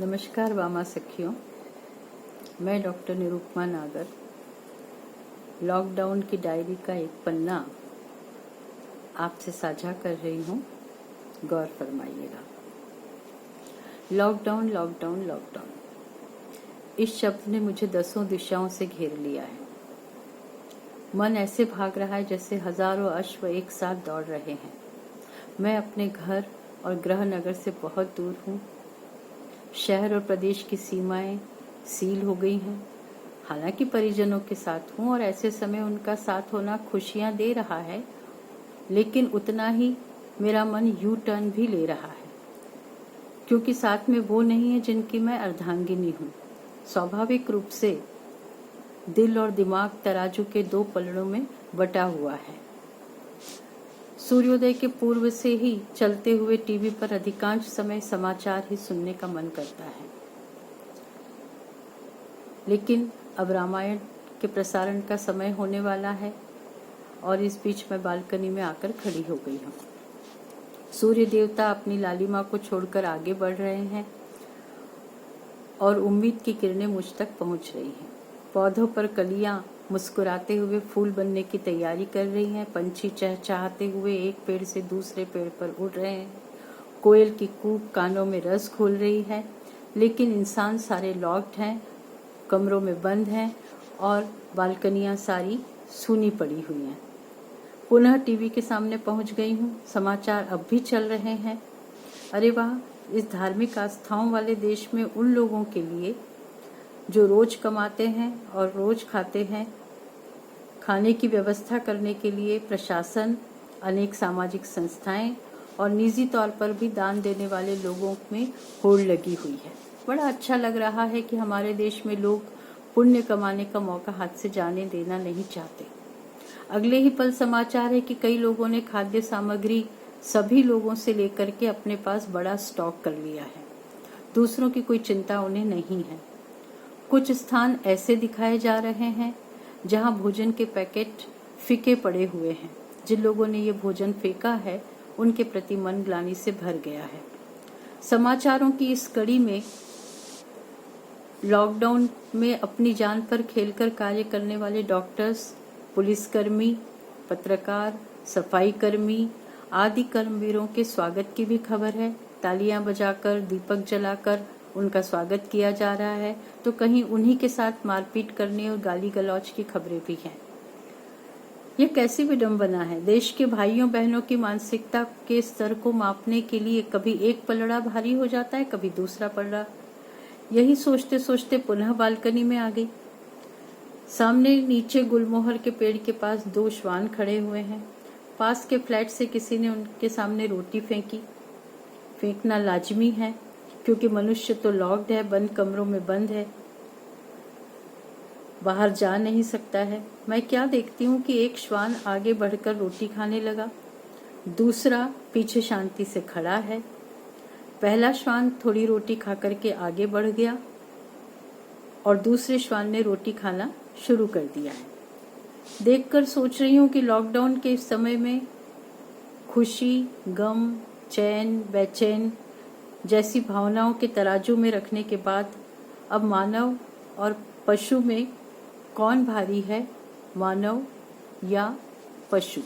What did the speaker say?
नमस्कार वामा सखियों, मैं डॉक्टर निरुपमा नागर लॉकडाउन की डायरी का एक पन्ना आपसे साझा कर रही हूँ। गौर फरमाइएगा। लॉकडाउन लॉकडाउन लॉकडाउन, इस शब्द ने मुझे दसों दिशाओं से घेर लिया है। मन ऐसे भाग रहा है जैसे हजारों अश्व एक साथ दौड़ रहे हैं। मैं अपने घर और गृह नगर से बहुत दूर हूँ। शहर और प्रदेश की सीमाएं सील हो गई हैं। हालांकि परिजनों के साथ हूँ और ऐसे समय उनका साथ होना खुशियां दे रहा है, लेकिन उतना ही मेरा मन यू टर्न भी ले रहा है, क्योंकि साथ में वो नहीं है जिनकी मैं अर्धांगिनी हूँ। स्वाभाविक रूप से दिल और दिमाग तराजू के दो पलड़ों में बटा हुआ है। सूर्योदय के पूर्व से ही चलते हुए टीवी पर अधिकांश समय समाचार ही सुनने का मन करता है, लेकिन अब रामायण के प्रसारण का समय होने वाला है और इस बीच मैं बालकनी में आकर खड़ी हो गई हूँ। सूर्य देवता अपनी लालिमा को छोड़कर आगे बढ़ रहे हैं और उम्मीद की किरणें मुझ तक पहुँच रही हैं। पौधों पर कलियां मुस्कुराते हुए फूल बनने की तैयारी कर रही हैं। पंछी चहचहाते हुए एक पेड़ से दूसरे पेड़ पर उड़ रहे हैं। कोयल की कूक कानों में रस घोल रही है, लेकिन इंसान सारे लॉक्ड हैं, कमरों में बंद हैं और बालकनियां सारी सूनी पड़ी हुई हैं। पुनः टीवी के सामने पहुंच गई हूँ। समाचार अब भी चल रहे हैं। अरे वाह, इस धार्मिक आस्थाओं वाले देश में उन लोगों के लिए जो रोज कमाते हैं और रोज खाते हैं, खाने की व्यवस्था करने के लिए प्रशासन, अनेक सामाजिक संस्थाएं और निजी तौर पर भी दान देने वाले लोगों में होड़ लगी हुई है। बड़ा अच्छा लग रहा है कि हमारे देश में लोग पुण्य कमाने का मौका हाथ से जाने देना नहीं चाहते। अगले ही पल समाचार है कि कई लोगों ने खाद्य सामग्री सभी लोगों से लेकर के अपने पास बड़ा स्टॉक कर लिया है। दूसरों की कोई चिंता उन्हें नहीं है। कुछ स्थान ऐसे दिखाए जा रहे हैं जहां भोजन के पैकेट फीके पड़े हुए हैं। जिन लोगों ने ये भोजन फेंका है, उनके प्रति मन ग्लानि से भर गया है। समाचारों की इस कड़ी में लॉकडाउन में अपनी जान पर खेलकर कार्य करने वाले डॉक्टर्स, पुलिसकर्मी, पत्रकार, सफाई कर्मी आदि कर्मवीरों के स्वागत की भी खबर है। तालियां बजाकर, दीपक जलाकर उनका स्वागत किया जा रहा है, तो कहीं उन्हीं के साथ मारपीट करने और गाली गलौज की खबरें भी हैं। यह कैसी विडंबना है। देश के भाइयों बहनों की मानसिकता के स्तर को मापने के लिए कभी एक पलड़ा भारी हो जाता है, कभी दूसरा पलड़ा। यही सोचते सोचते पुनः बालकनी में आ गई। सामने नीचे गुलमोहर के पेड़ के पास दो श्वान खड़े हुए हैं। पास के फ्लैट से किसी ने उनके सामने रोटी फेंकी। फेंकना लाजमी है, क्योंकि मनुष्य तो लॉक्ड है, बंद कमरों में बंद है, बाहर जा नहीं सकता है। मैं क्या देखती हूँ कि एक श्वान आगे बढ़कर रोटी खाने लगा, दूसरा पीछे शांति से खड़ा है। पहला श्वान थोड़ी रोटी खा करके आगे बढ़ गया और दूसरे श्वान ने रोटी खाना शुरू कर दिया है। देखकर सोच रही हूँ कि लॉकडाउन के इस समय में खुशी, गम, चैन, बेचैन जैसी भावनाओं के तराजू में रखने के बाद अब मानव और पशु में कौन भारी है, मानव या पशु?